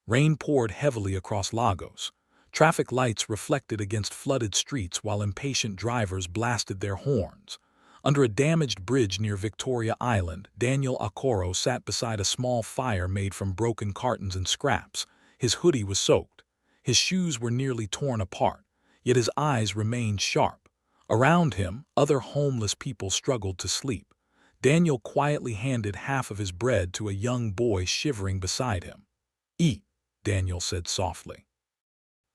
Rain poured heavily across Lagos. Traffic lights reflected against flooded streets while impatient drivers blasted their horns. Under a damaged bridge near Victoria Island, Daniel Okoro sat beside a small fire made from broken cartons and scraps. His hoodie was soaked. His shoes were nearly torn apart, yet his eyes remained sharp. Around him, other homeless people struggled to sleep. Daniel quietly handed half of his bread to a young boy shivering beside him. "Eat," Daniel said softly.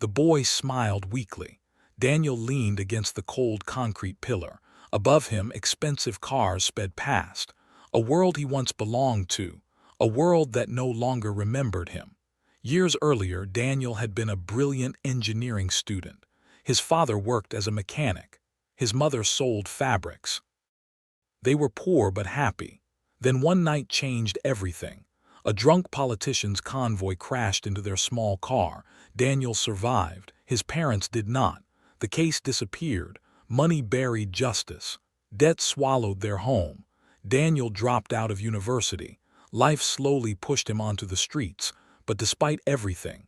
The boy smiled weakly. Daniel leaned against the cold concrete pillar. Above him, expensive cars sped past. A world he once belonged to, a world that no longer remembered him. Years earlier, Daniel had been a brilliant engineering student. His father worked as a mechanic. His mother sold fabrics. They were poor but happy. Then one night changed everything. A drunk politician's convoy crashed into their small car. Daniel survived. His parents did not. The case disappeared. Money buried justice. Debt swallowed their home. Daniel dropped out of university. Life slowly pushed him onto the streets, but despite everything,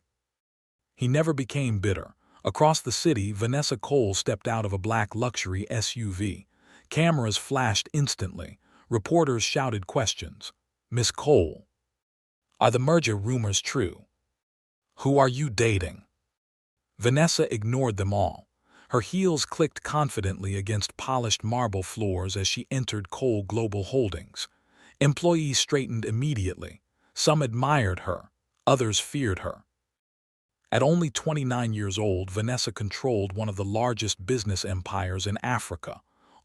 he never became bitter. Across the city, Vanessa Cole stepped out of a black luxury SUV. Cameras flashed instantly. Reporters shouted questions. "Miss Cole, are the merger rumors true? Who are you dating?" Vanessa ignored them all. Her heels clicked confidently against polished marble floors as she entered Cole Global Holdings. Employees straightened immediately. Some admired her, others feared her. At only 29 years old, Vanessa controlled one of the largest business empires in Africa.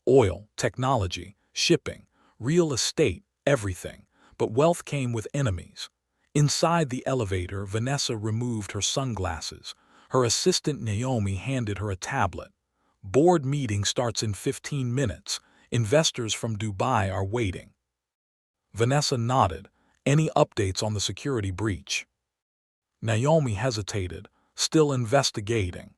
Oil, technology, shipping, real estate, everything. But wealth came with enemies. Inside the elevator, Vanessa removed her sunglasses. Her assistant Naomi handed her a tablet. "Board meeting starts in 15 minutes. Investors from Dubai are waiting." Vanessa nodded. "Any updates on the security breach?" Naomi hesitated, still investigating.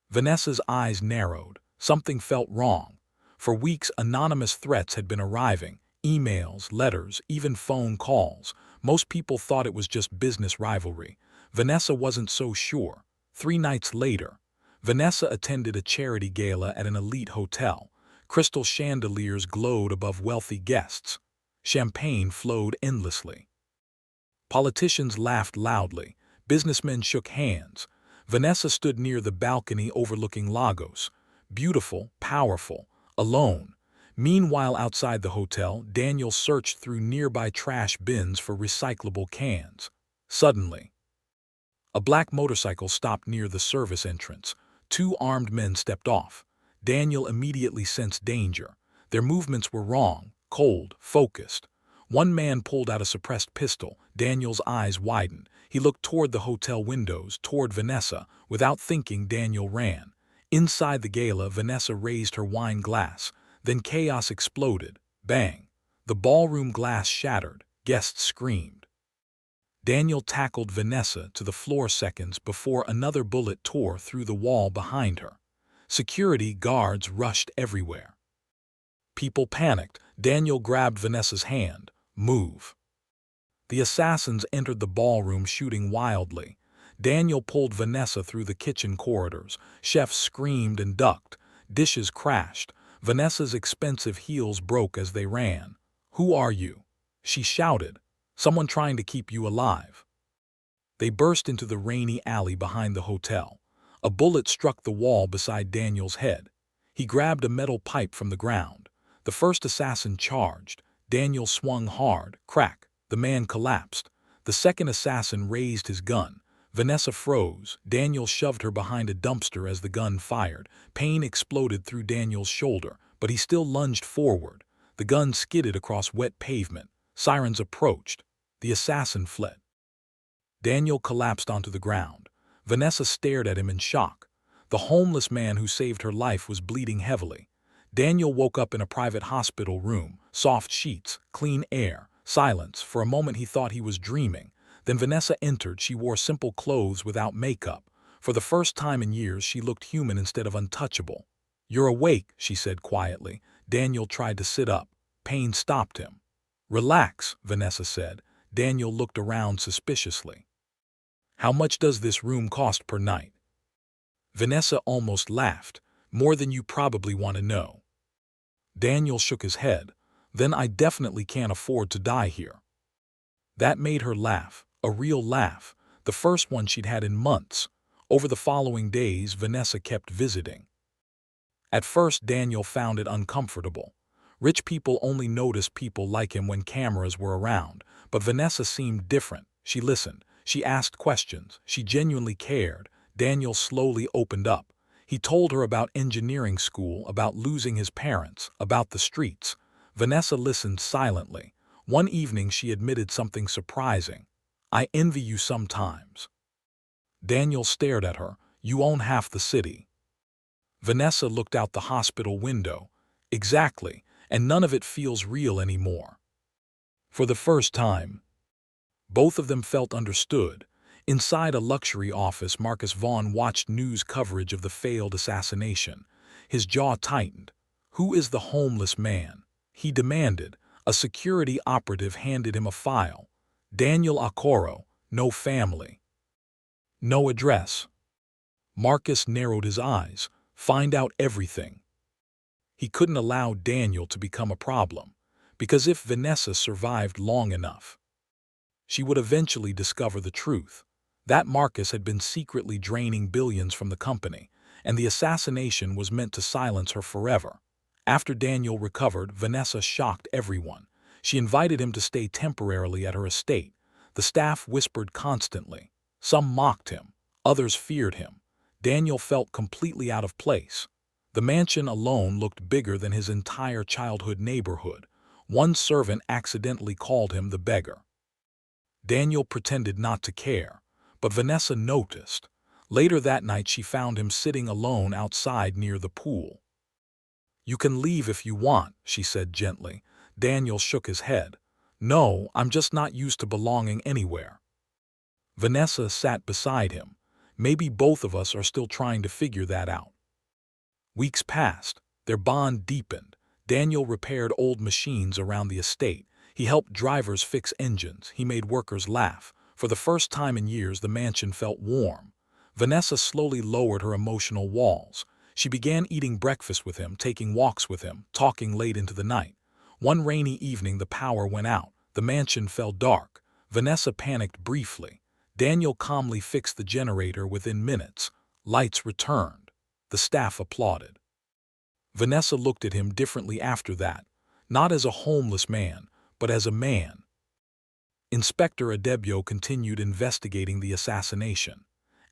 Vanessa's eyes narrowed. Something felt wrong. For weeks, anonymous threats had been arriving. Emails, letters, even phone calls. Most people thought it was just business rivalry. Vanessa wasn't so sure. 3 nights later, Vanessa attended a charity gala at an elite hotel. Crystal chandeliers glowed above wealthy guests. Champagne flowed endlessly. Politicians laughed loudly. Businessmen shook hands. Vanessa stood near the balcony overlooking Lagos. Beautiful, powerful, alone. Meanwhile, outside the hotel, Daniel searched through nearby trash bins for recyclable cans. Suddenly, a black motorcycle stopped near the service entrance. 2 armed men stepped off. Daniel immediately sensed danger. Their movements were wrong, cold, focused. One man pulled out a suppressed pistol. Daniel's eyes widened. He looked toward the hotel windows, toward Vanessa. Without thinking, Daniel ran. Inside the gala, Vanessa raised her wine glass. Then chaos exploded. Bang! The ballroom glass shattered. Guests screamed. Daniel tackled Vanessa to the floor seconds before another bullet tore through the wall behind her. Security guards rushed everywhere. People panicked. Daniel grabbed Vanessa's hand. "Move." The assassins entered the ballroom shooting wildly. Daniel pulled Vanessa through the kitchen corridors. Chefs screamed and ducked. Dishes crashed. Vanessa's expensive heels broke as they ran. "Who are you?" she shouted. "Someone trying to keep you alive." They burst into the rainy alley behind the hotel. A bullet struck the wall beside Daniel's head. He grabbed a metal pipe from the ground. The first assassin charged. Daniel swung hard. Crack! The man collapsed. The second assassin raised his gun. Vanessa froze. Daniel shoved her behind a dumpster as the gun fired. Pain exploded through Daniel's shoulder, but he still lunged forward. The gun skidded across wet pavement. Sirens approached. The assassin fled. Daniel collapsed onto the ground. Vanessa stared at him in shock. The homeless man who saved her life was bleeding heavily. Daniel woke up in a private hospital room. Soft sheets, clean air, silence. For a moment he thought he was dreaming. Then Vanessa entered. She wore simple clothes without makeup. For the first time in years, she looked human instead of untouchable. "You're awake," she said quietly. Daniel tried to sit up. Pain stopped him. "Relax," Vanessa said. Daniel looked around suspiciously. How much does this room cost per night? Vanessa almost laughed. More than you probably want to know. Daniel shook his head. Then I definitely can't afford to die here. That made her laugh, a real laugh, the first one she'd had in months. Over the following days, Vanessa kept visiting. At first, Daniel found it uncomfortable. Rich people only notice people like him when cameras were around, but Vanessa seemed different. She listened. She asked questions. She genuinely cared. Daniel slowly opened up. He told her about engineering school, about losing his parents, about the streets. Vanessa listened silently. One evening she admitted something surprising. I envy you sometimes. Daniel stared at her. You own half the city. Vanessa looked out the hospital window. Exactly, and none of it feels real anymore. For the first time, both of them felt understood. Inside a luxury office, Marcus Vaughn watched news coverage of the failed assassination. His jaw tightened. Who is the homeless man? He demanded. A security operative handed him a file. Daniel Okoro, no family. No address. Marcus narrowed his eyes. Find out everything. He couldn't allow Daniel to become a problem, because if Vanessa survived long enough, she would eventually discover the truth. That Marcus had been secretly draining billions from the company, and the assassination was meant to silence her forever. After Daniel recovered, Vanessa shocked everyone. She invited him to stay temporarily at her estate. The staff whispered constantly. Some mocked him. Others feared him. Daniel felt completely out of place. The mansion alone looked bigger than his entire childhood neighborhood. One servant accidentally called him the beggar. Daniel pretended not to care, but Vanessa noticed. Later that night she found him sitting alone outside near the pool. You can leave if you want, she said gently. Daniel shook his head. No, I'm just not used to belonging anywhere. Vanessa sat beside him. Maybe both of us are still trying to figure that out. Weeks passed. Their bond deepened. Daniel repaired old machines around the estate. He helped drivers fix engines. He made workers laugh. For the first time in years, the mansion felt warm. Vanessa slowly lowered her emotional walls. She began eating breakfast with him, taking walks with him, talking late into the night. One rainy evening, the power went out. The mansion fell dark. Vanessa panicked briefly. Daniel calmly fixed the generator within minutes. Lights returned. The staff applauded. Vanessa looked at him differently after that, not as a homeless man, but as a man. Inspector Adebio continued investigating the assassination.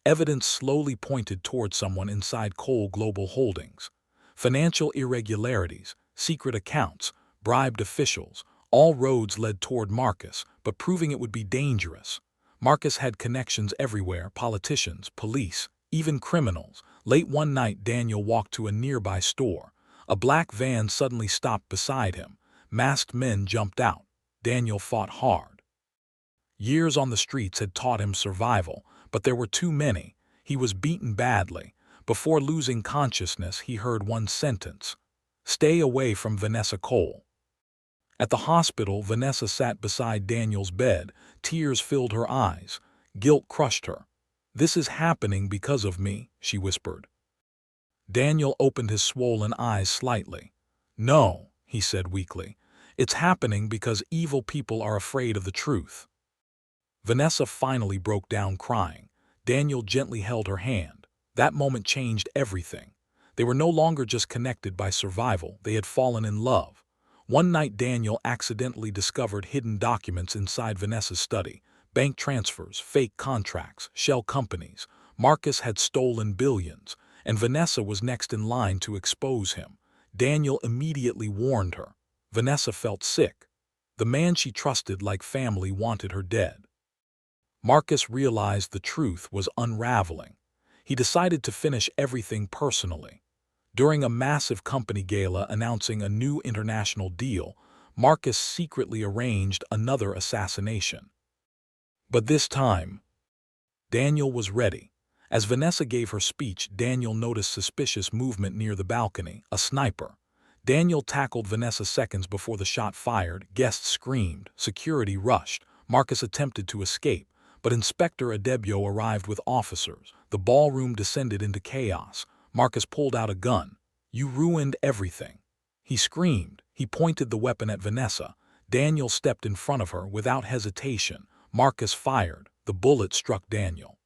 Evidence slowly pointed toward someone inside Cole Global Holdings. Financial irregularities, secret accounts, bribed officials, all roads led toward Marcus, but proving it would be dangerous. Marcus had connections everywhere, politicians, police, even criminals. Late one night, Daniel walked to a nearby store. A black van suddenly stopped beside him. Masked men jumped out. Daniel fought hard. Years on the streets had taught him survival, but there were too many. He was beaten badly. Before losing consciousness, he heard one sentence. Stay away from Vanessa Cole. At the hospital, Vanessa sat beside Daniel's bed. Tears filled her eyes. Guilt crushed her. This is happening because of me, she whispered. Daniel opened his swollen eyes slightly. No, he said weakly. It's happening because evil people are afraid of the truth. Vanessa finally broke down crying. Daniel gently held her hand. That moment changed everything. They were no longer just connected by survival, they had fallen in love. One night Daniel accidentally discovered hidden documents inside Vanessa's study. Bank transfers, fake contracts, shell companies. Marcus had stolen billions, and Vanessa was next in line to expose him. Daniel immediately warned her. Vanessa felt sick. The man she trusted like family wanted her dead. Marcus realized the truth was unraveling. He decided to finish everything personally. During a massive company gala announcing a new international deal, Marcus secretly arranged another assassination. But this time, Daniel was ready. As Vanessa gave her speech, Daniel noticed suspicious movement near the balcony, a sniper. Daniel tackled Vanessa seconds before the shot fired. Guests screamed. Security rushed. Marcus attempted to escape, But Inspector Adebio arrived with officers. The ballroom descended into chaos. Marcus pulled out a gun. "You ruined everything," he screamed. He pointed the weapon at Vanessa. Daniel stepped in front of her without hesitation. Marcus fired. The bullet struck Daniel.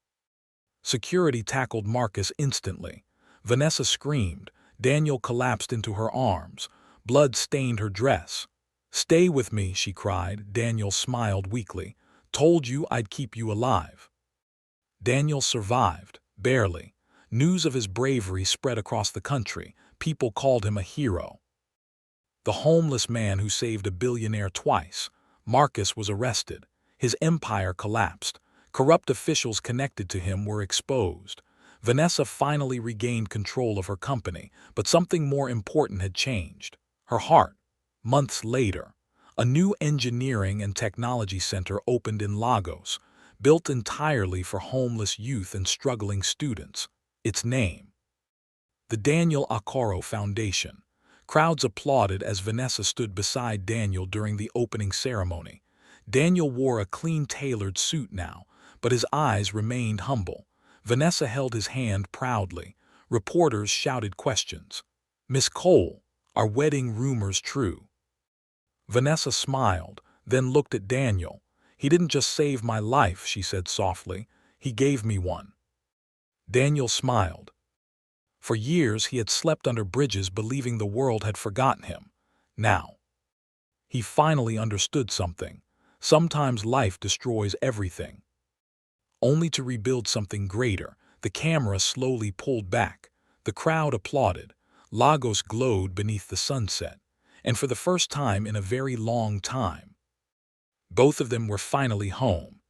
Security tackled Marcus instantly. Vanessa screamed. Daniel collapsed into her arms. Blood stained her dress. "Stay with me," she cried. Daniel smiled weakly. "Told you I'd keep you alive." Daniel survived, barely. News of his bravery spread across the country. People called him a hero. The homeless man who saved a billionaire twice. Marcus was arrested. His empire collapsed. Corrupt officials connected to him were exposed. Vanessa finally regained control of her company, but something more important had changed. Her heart. Months later, a new engineering and technology center opened in Lagos, built entirely for homeless youth and struggling students. Its name: the Daniel Okoro Foundation. Crowds applauded as Vanessa stood beside Daniel during the opening ceremony. Daniel wore a clean-tailored suit now, but his eyes remained humble. Vanessa held his hand proudly. Reporters shouted questions. "Miss Cole, are wedding rumors true?" Vanessa smiled, then looked at Daniel. "He didn't just save my life," she said softly. "He gave me one." Daniel smiled. For years he had slept under bridges believing the world had forgotten him. Now, he finally understood something. Sometimes life destroys everything, only to rebuild something greater. The camera slowly pulled back. The crowd applauded. Lagos glowed beneath the sunset. And for the first time in a very long time, both of them were finally home.